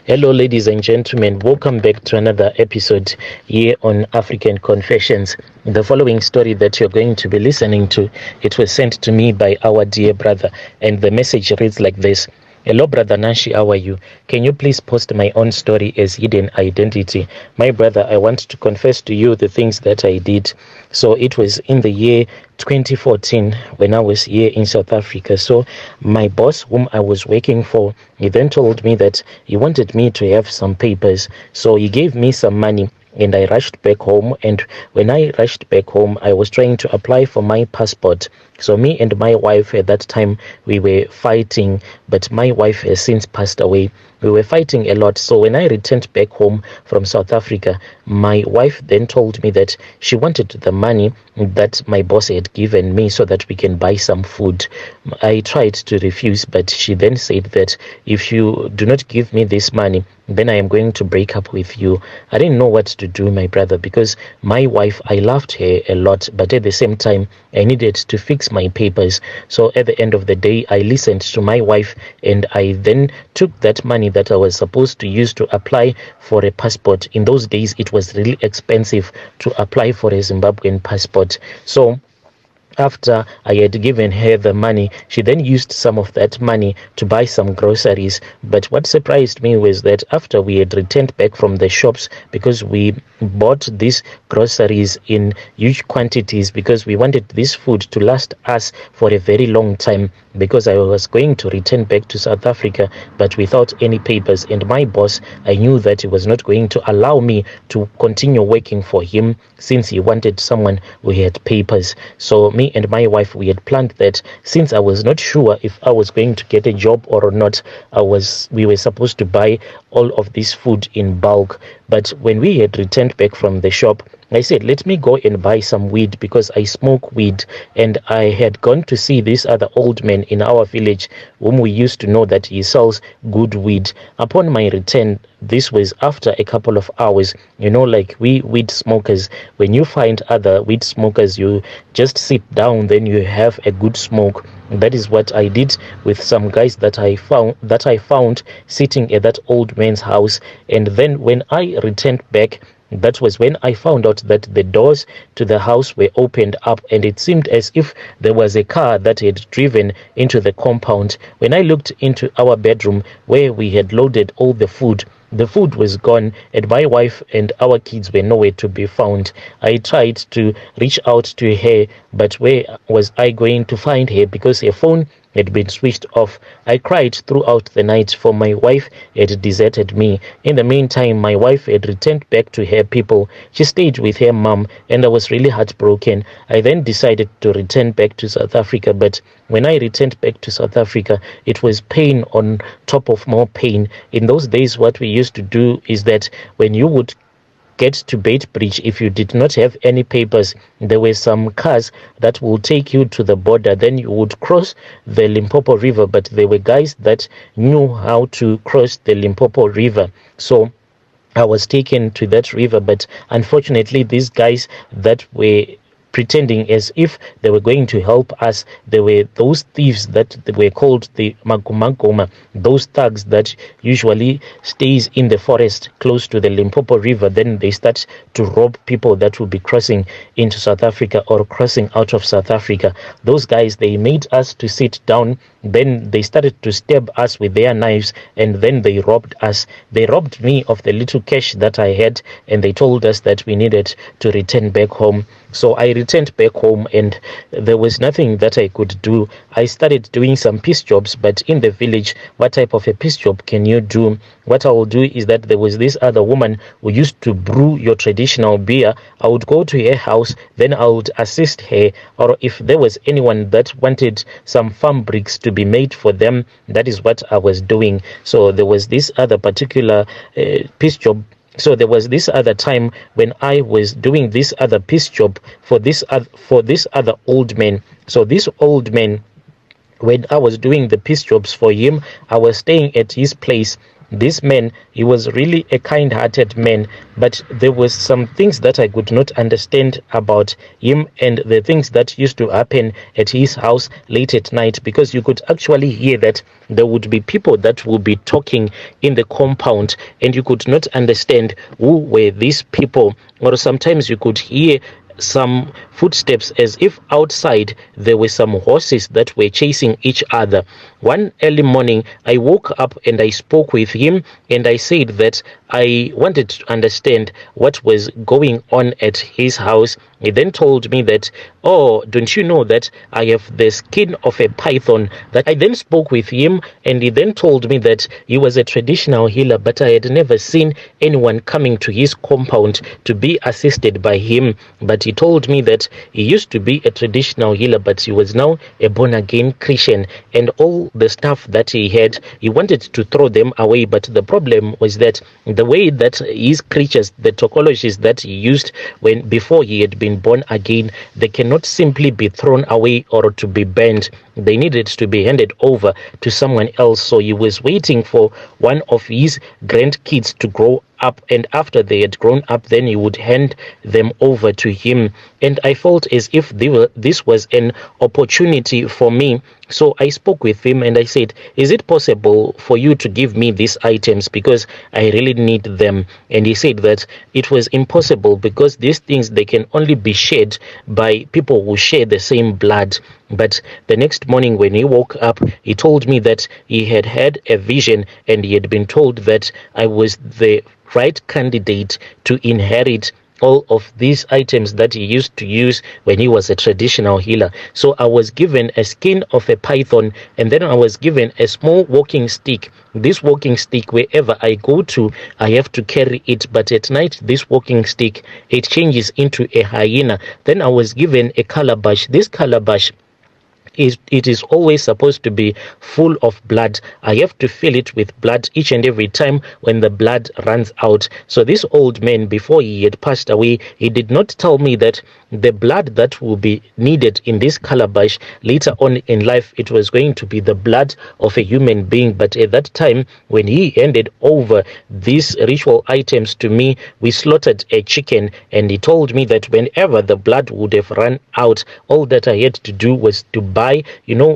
Hello, ladies and gentlemen. Welcome back to another episode here on African Confessions. The following story that you're going to be listening to, it was sent to me by our dear brother, and the message reads like this. Hello, Brother Nashi, how are you? Can you please post my own story as hidden identity? My brother, I want to confess to you the things that I did. So it was in the year 2014 when I was here in South Africa. So my boss, whom I was working for, he then told me that he wanted me to have some papers. So he gave me some money. And I rushed back home, and when I rushed back home, I was trying to apply for my passport. So me and my wife at that time, we were fighting, but my wife has since passed away. We were fighting a lot. So when I returned back home from South Africa, my wife then told me that she wanted the money that my boss had given me so that we can buy some food. I tried to refuse, but she then said that if you do not give me this money, then I am going to break up with you. I didn't know what to do, my brother, because my wife, I loved her a lot, but at the same time, I needed to fix my papers. So at the end of the day, I listened to my wife, and I then took that money that I was supposed to use to apply for a passport. In those days, it was really expensive to apply for a Zimbabwean passport. So after I had given her the money, she then used some of that money to buy some groceries. But what surprised me was that after we had returned back from the shops, because we bought these groceries in huge quantities because we wanted this food to last us for a very long time, because I was going to return back to South Africa but without any papers. And my boss, I knew that he was not going to allow me to continue working for him since he wanted someone who had papers. So me and my wife, we had planned that since I was not sure if I was going to get a job or not, we were supposed to buy all of this food in bulk. But when we had returned back from the shop, I said, let me go and buy some weed because I smoke weed. And I had gone to see this other old man in our village whom we used to know that he sells good weed. Upon my return, this was after a couple of hours. You know, like we weed smokers, when you find other weed smokers, you just sit down, then you have a good smoke. That is what I did with some guys that I found sitting at that old man's house. And then when I returned back, that was when I found out that the doors to the house were opened up, and it seemed as if there was a car that had driven into the compound. When I looked into our bedroom where we had loaded all the food was gone, and my wife and our kids were nowhere to be found. I tried to reach out to her, but where was I going to find her, because her phone had been switched off. I cried throughout the night, for my wife had deserted me. In the meantime, my wife had returned back to her people. She stayed with her mom, and I was really heartbroken. I then decided to return back to South Africa, but when I returned back to South Africa, it was pain on top of more pain. In those days, what we used to do is that when you would get to Beitbridge, if you did not have any papers, there were some cars that will take you to the border. Then you would cross the Limpopo River, but there were guys that knew how to cross the Limpopo River. So I was taken to that river, but unfortunately these guys that were pretending as if they were going to help us, there were those thieves that were called the Magumagoma, those thugs that usually stays in the forest close to the Limpopo River. Then they start to rob people that will be crossing into South Africa or crossing out of South Africa. Those guys, they made us to sit down, then they started to stab us with their knives, and then they robbed us. They robbed me of the little cash that I had, and they told us that we needed to return back home. So I returned back home, and there was nothing that I could do. I started doing some piece jobs, but in the village, what type of a piece job can you do? What I will do is that there was this other woman who used to brew your traditional beer. I would go to her house, then I would assist her, or if there was anyone that wanted some farm bricks to be made for them, that is what I was doing. So there was this other particular piece job. So there was this other time when I was doing this other piece job for this other old man. So this old man, when I was doing the piece jobs for him, I was staying at his place. This man, he was really a kind-hearted man, but there was some things that I could not understand about him and the things that used to happen at his house late at night, because you could actually hear that there would be people that would be talking in the compound, and you could not understand who were these people. Or sometimes you could hear some footsteps as if outside there were some horses that were chasing each other. One early morning, I woke up and I spoke with him, and I said that I wanted to understand what was going on at his house. He then told me that, oh, don't you know that I have the skin of a python? That I then spoke with him, and he then told me that he was a traditional healer, but I had never seen anyone coming to his compound to be assisted by him. But he told me that he used to be a traditional healer, but he was now a born-again Christian, and all the stuff that he had, he wanted to throw them away. But the problem was that the way that his creatures, the topologies that he used before he had been born again, they cannot simply be thrown away or to be burned. They needed to be handed over to someone else. So he was waiting for one of his grandkids to grow up, and after they had grown up, then he would hand them over to him. And I felt as if this was an opportunity for me. So I spoke with him and I said, is it possible for you to give me these items, because I really need them? And he said that it was impossible, because these things, they can only be shared by people who share the same blood. But the next morning when he woke up, he told me that he had had a vision, and he had been told that I was the right candidate to inherit all of these items that he used to use when he was a traditional healer. So I was given a skin of a python, and then I was given a small walking stick. This walking stick, wherever I go to, I have to carry it, but at night this walking stick, it changes into a hyena. Then I was given a calabash. This calabash, it is always supposed to be full of blood. I have to fill it with blood each and every time when the blood runs out. So this old man, before he had passed away, he did not tell me that the blood that will be needed in this calabash later on in life, it was going to be the blood of a human being. But at that time, when he handed over these ritual items to me, we slaughtered a chicken, and he told me that whenever the blood would have run out, all that I had to do was to buy,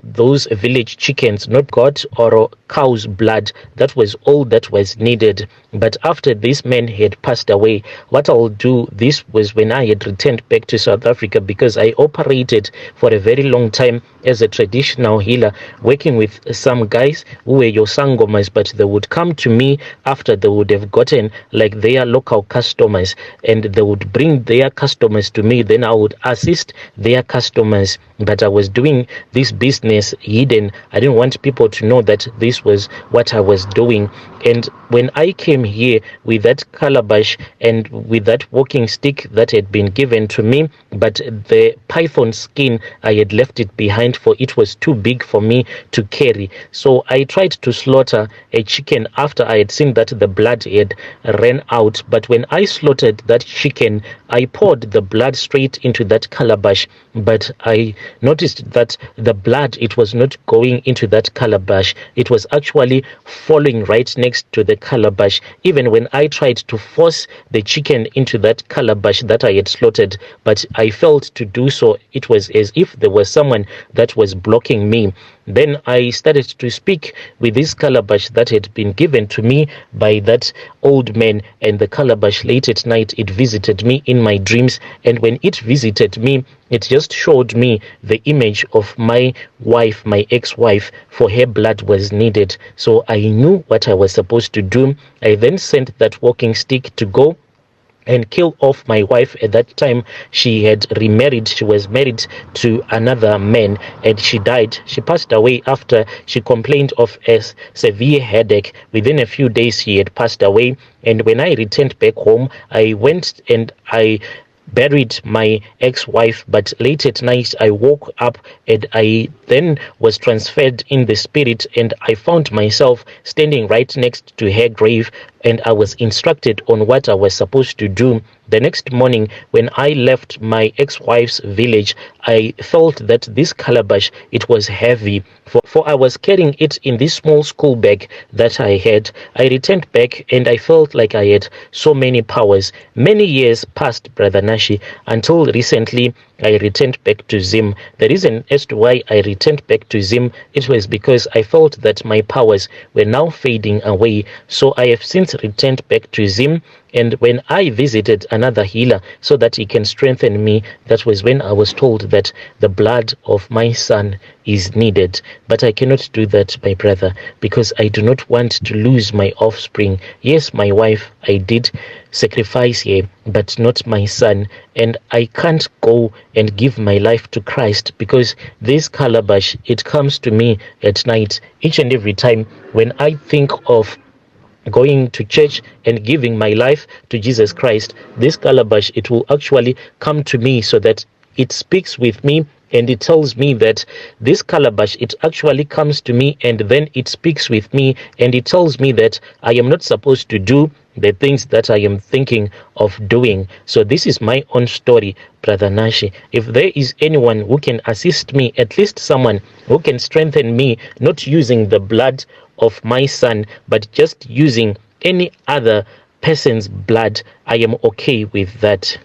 those village chickens, not goat or cow's blood. That was all that was needed. But after this man had passed away, what I'll do, this was when I had returned back to South Africa, because I operated for a very long time as a traditional healer, working with some guys who were your sangomas, but they would come to me after they would have gotten like their local customers, and they would bring their customers to me. Then I would assist their customers, but I was doing this business hidden. I didn't want people to know that this was what I was doing. And when I came here with that calabash and with that walking stick that had been given to me, but the python skin, I had left it behind, for it was too big for me to carry. So I tried to slaughter a chicken after I had seen that the blood had ran out. But when I slaughtered that chicken, I poured the blood straight into that calabash, but I noticed that the blood, it was not going into that calabash. It was actually falling right next to the calabash. Even when I tried to force the chicken into that calabash that I had slaughtered, but I failed to do so, it was as if there was someone that was blocking me. Then I started to speak with this calabash that had been given to me by that old man, and the calabash late at night, it visited me in my dreams. And when it visited me, it just showed me the image of my wife, my ex-wife, for her blood was needed. So I knew what I was supposed to do. I then sent that walking stick to go and kill off my wife. At that time, she had remarried. She was married to another man, and she died. She passed away after she complained of a severe headache. Within a few days, she had passed away. And when I returned back home, I went and I buried my ex-wife, but late at night I woke up and I then was transferred in the spirit, and I found myself standing right next to her grave, and I was instructed on what I was supposed to do. The next morning, when I left my ex-wife's village, I felt that this calabash, it was heavy, for I was carrying it in this small school bag that I had. I returned back and I felt like I had so many powers. Many years passed, Brother Nashi, until recently I returned back to Zim. The reason as to why I returned back to Zim, it was because I felt that my powers were now fading away. So I have since returned back to Zim, and when I visited another healer so that he can strengthen me, that was when I was told that the blood of my son is needed. But I cannot do that, my brother, because I do not want to lose my offspring. Yes, my wife, I did sacrifice here, but not my son. And I can't go and give my life to Christ, because this calabash, it comes to me at night each and every time when I think of going to church and giving my life to Jesus Christ. This calabash, it will actually come to me so that it speaks with me, and it tells me that this calabash, it actually comes to me and then it speaks with me, and it tells me that I am not supposed to do the things that I am thinking of doing. So this is my own story, Brother Nashi. If there is anyone who can assist me, at least someone who can strengthen me, not using the blood of my son, but just using any other person's blood, I am okay with that.